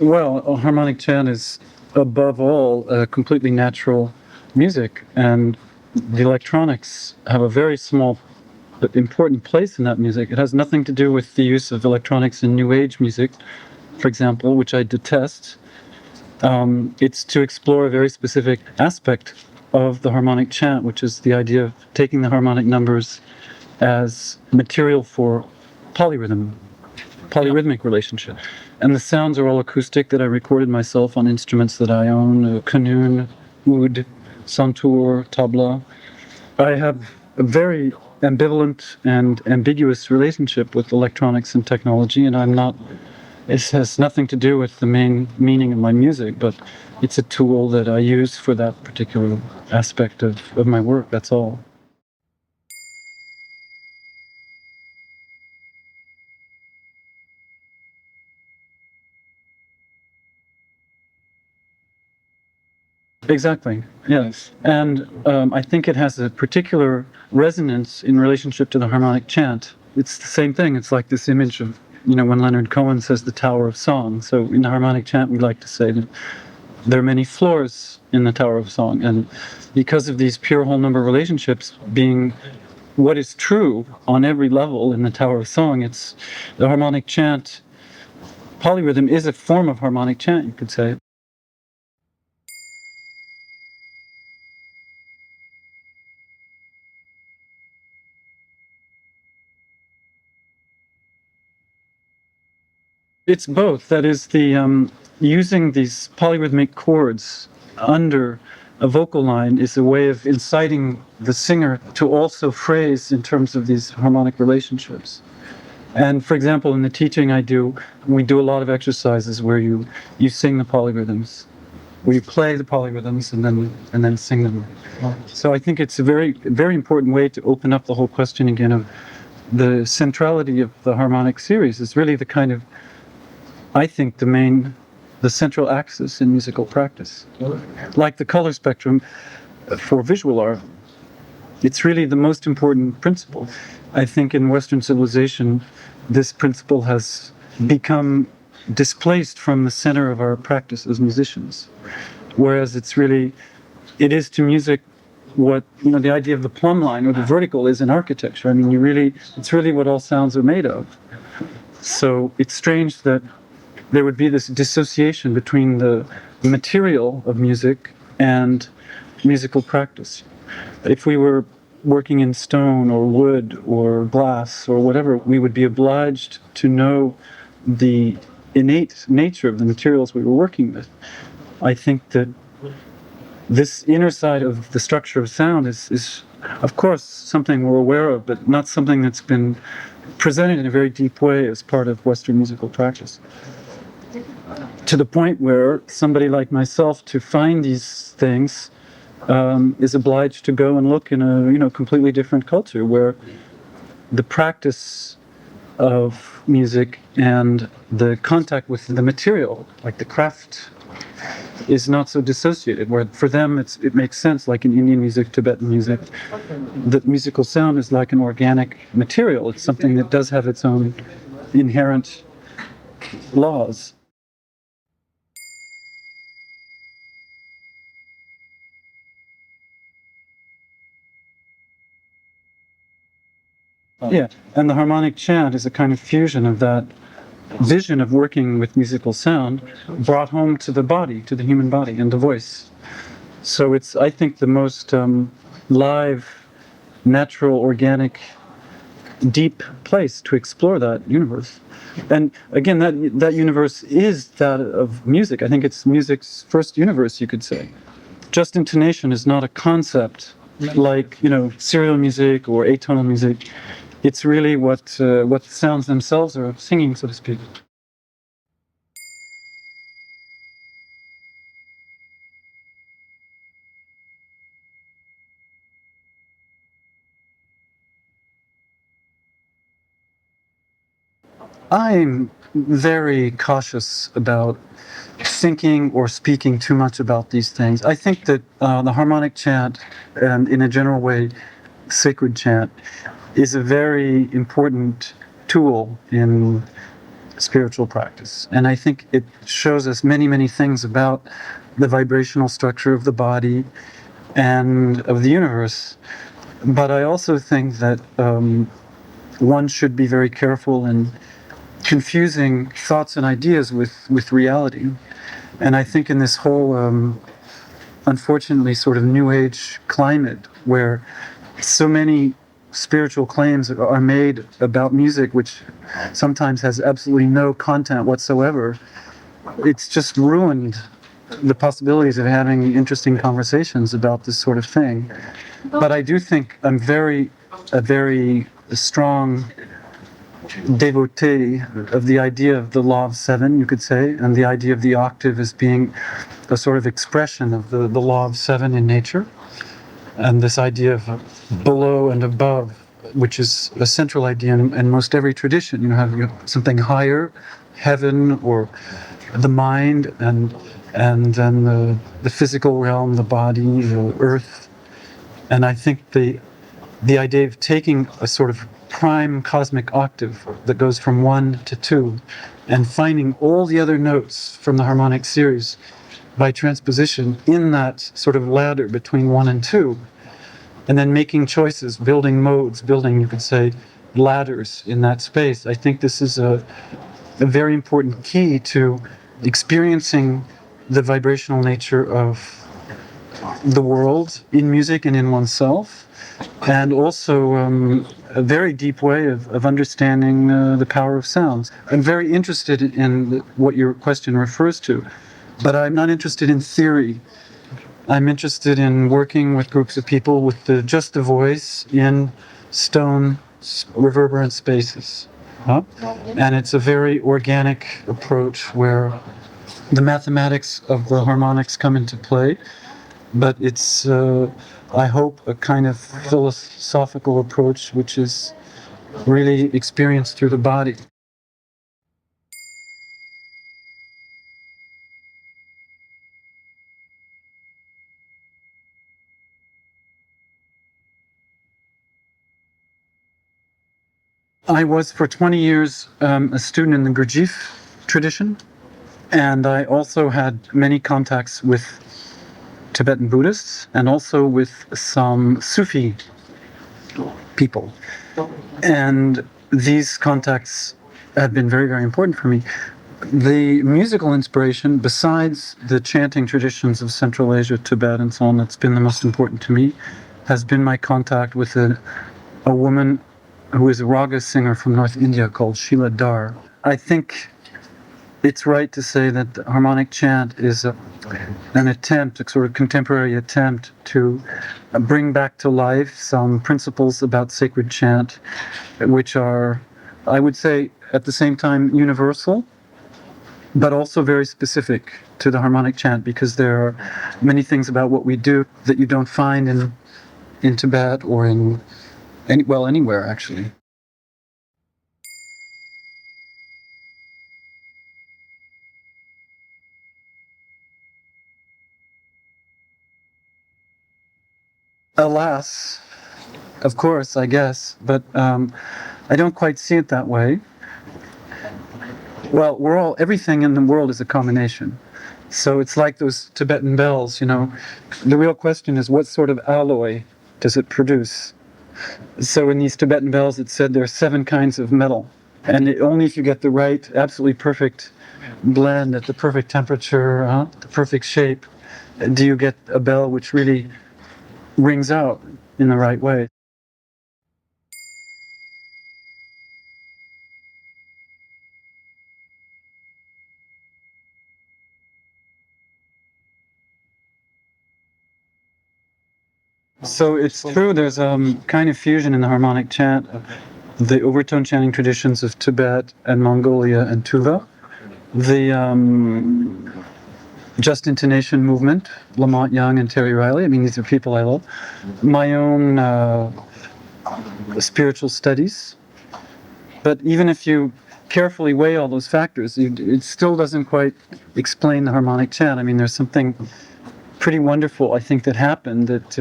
Well, harmonic chant is above all completely natural music, and the electronics have a very small but important place in that music. It has nothing to do with the use of electronics in New Age music, for example, which I detest. It's to explore a very specific aspect of the harmonic chant, which is the idea of taking the harmonic numbers as material for polyrhythmic relationship. And the sounds are all acoustic that I recorded myself on instruments that I own, kanun, oud, santur, tabla. I have a very ambivalent and ambiguous relationship with electronics and technology, and it has nothing to do with the main meaning of my music, but it's a tool that I use for that particular aspect of my work, that's all. Exactly, yes. And I think it has a particular resonance in relationship to the harmonic chant. It's the same thing. It's like this image of, when Leonard Cohen says the Tower of Song. So in the harmonic chant, we like to say that there are many floors in the Tower of Song. And because of these pure whole number relationships being what is true on every level in the Tower of Song, it's the harmonic chant. Polyrhythm is a form of harmonic chant, you could say. It's both. That is, using these polyrhythmic chords under a vocal line is a way of inciting the singer to also phrase in terms of these harmonic relationships. And for example, in the teaching we do a lot of exercises where you sing the polyrhythms, where you play the polyrhythms and then sing them. So I think it's a very, very important way to open up the whole question again of the centrality of the harmonic series. Is really the kind of, I think, the central axis in musical practice. Like the color spectrum for visual art, it's really the most important principle. I think in Western civilization, this principle has become displaced from the center of our practice as musicians. Whereas it is to music what, the idea of the plumb line or the vertical is in architecture. I mean, it's really what all sounds are made of. So it's strange that there would be this dissociation between the material of music and musical practice. If we were working in stone or wood or glass or whatever, we would be obliged to know the innate nature of the materials we were working with. I think that this inner side of the structure of sound is of course, something we're aware of, but not something that's been presented in a very deep way as part of Western musical practice. To the point where somebody like myself, to find these things, is obliged to go and look in a completely different culture where the practice of music and the contact with the material, like the craft, is not so dissociated. Where for them it makes sense, like in Indian music, Tibetan music, the musical sound is like an organic material. It's something that does have its own inherent laws. Yeah, and the harmonic chant is a kind of fusion of that vision of working with musical sound brought home to the body, to the human body and the voice. So it's, I think, the most live, natural, organic, deep place to explore that universe. And again, that universe is that of music. I think it's music's first universe, you could say. Just intonation is not a concept like, serial music or atonal music. It's really what the sounds themselves are singing, so to speak. I'm very cautious about thinking or speaking too much about these things. I think that the harmonic chant, and in a general way, sacred chant, is a very important tool in spiritual practice. And I think it shows us many, many things about the vibrational structure of the body and of the universe. But I also think that one should be very careful in confusing thoughts and ideas with reality. And I think in this whole, unfortunately, sort of New Age climate where so many spiritual claims are made about music, which sometimes has absolutely no content whatsoever, it's just ruined the possibilities of having interesting conversations about this sort of thing. But I do think I'm a very strong devotee of the idea of the law of seven, you could say, and the idea of the octave as being a sort of expression of the law of seven in nature. And this idea of below and above, which is a central idea in most every tradition. You have something higher, heaven, or the mind, and then the physical realm, the body, the earth. And I think the idea of taking a sort of prime cosmic octave that goes from 1 to 2 and finding all the other notes from the harmonic series by transposition in that sort of ladder between 1 and 2, and then making choices, building modes, you could say, ladders in that space. I think this is a very important key to experiencing the vibrational nature of the world in music and in oneself, and also a very deep way of understanding the power of sounds. I'm very interested in what your question refers to, but I'm not interested in theory. I'm interested in working with groups of people with just the voice in stone reverberant spaces. And it's a very organic approach where the mathematics of the harmonics come into play, but it's, I hope, a kind of philosophical approach which is really experienced through the body. I was for 20 years a student in the Gurdjieff tradition, and I also had many contacts with Tibetan Buddhists and also with some Sufi people. And these contacts have been very, very important for me. The musical inspiration, besides the chanting traditions of Central Asia, Tibet, and so on, that's been the most important to me, has been my contact with a woman who is a raga singer from North India called Sheila Dar. I think it's right to say that the harmonic chant is an attempt, a sort of contemporary attempt to bring back to life some principles about sacred chant, which are, I would say, at the same time universal, but also very specific to the harmonic chant, because there are many things about what we do that you don't find in Tibet or anywhere actually. Alas, of course, I guess, but I don't quite see it that way. Well, everything in the world is a combination. So it's like those Tibetan bells, The real question is, what sort of alloy does it produce? So in these Tibetan bells, it said there are 7 kinds of metal. And only if you get the right, absolutely perfect blend at the perfect temperature, the perfect shape, do you get a bell which really rings out in the right way. So it's true, there's a kind of fusion in the harmonic chant of the overtone chanting traditions of Tibet and Mongolia and Tuva. The just intonation movement, Lamont Young and Terry Riley, these are people I love. My own spiritual studies. But even if you carefully weigh all those factors, it still doesn't quite explain the harmonic chant. There's something pretty wonderful, I think, that happened that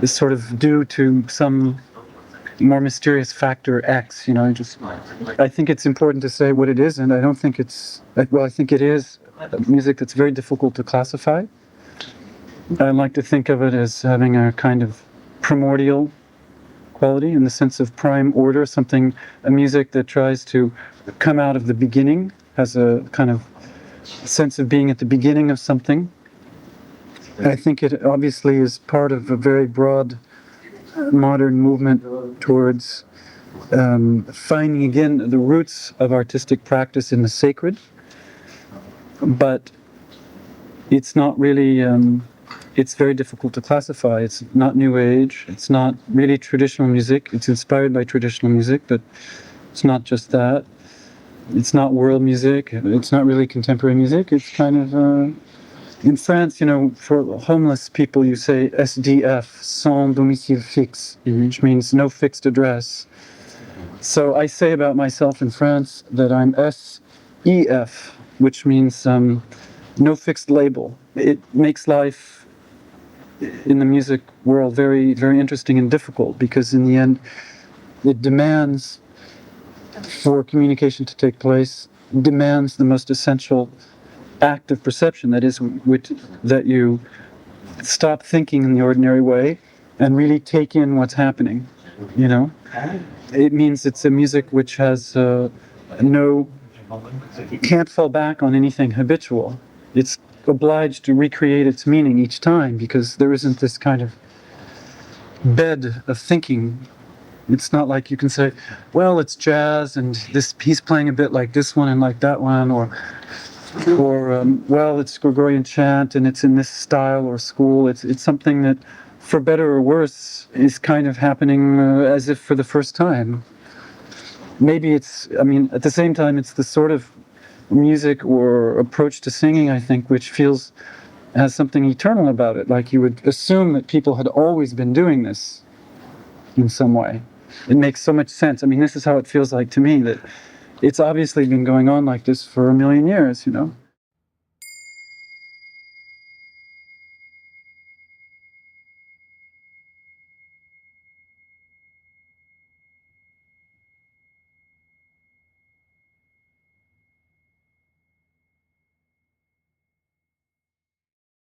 is sort of due to some more mysterious factor X, you know, I think it's important to say what it is, and I don't think it's, well, I think it is music that's very difficult to classify. I like to think of it as having a kind of primordial quality in the sense of prime order, a music that tries to come out of the beginning, has a kind of sense of being at the beginning of something. I think it obviously is part of a very broad modern movement towards finding again the roots of artistic practice in the sacred, but it's not really, it's very difficult to classify. It's not New Age, it's not really traditional music. It's inspired by traditional music, but it's not just that. It's not world music, it's not really contemporary music. It's kind of, in France, you know, for homeless people you say SDF, sans domicile fixe, which means no fixed address. So I say about myself in France that I'm SEF, which means no fixed label. It makes life in the music world very, very interesting and difficult, because in the end it demands, for communication to take place, demands the most essential act of perception, that is, that you stop thinking in the ordinary way and really take in what's happening, you know? It means it's a music which has can't fall back on anything habitual. It's obliged to recreate its meaning each time, because there isn't this kind of bed of thinking. It's not like you can say, well, it's jazz and he's playing a bit like this one and like that one, or well, it's Gregorian chant and it's in this style or school. It's something that, for better or worse, is kind of happening as if for the first time. Maybe at the same time, it's the sort of music or approach to singing, I think, which has something eternal about it. Like you would assume that people had always been doing this in some way. It makes so much sense. I mean, this is how it feels like to me, that it's obviously been going on like this for 1,000,000 years, you know.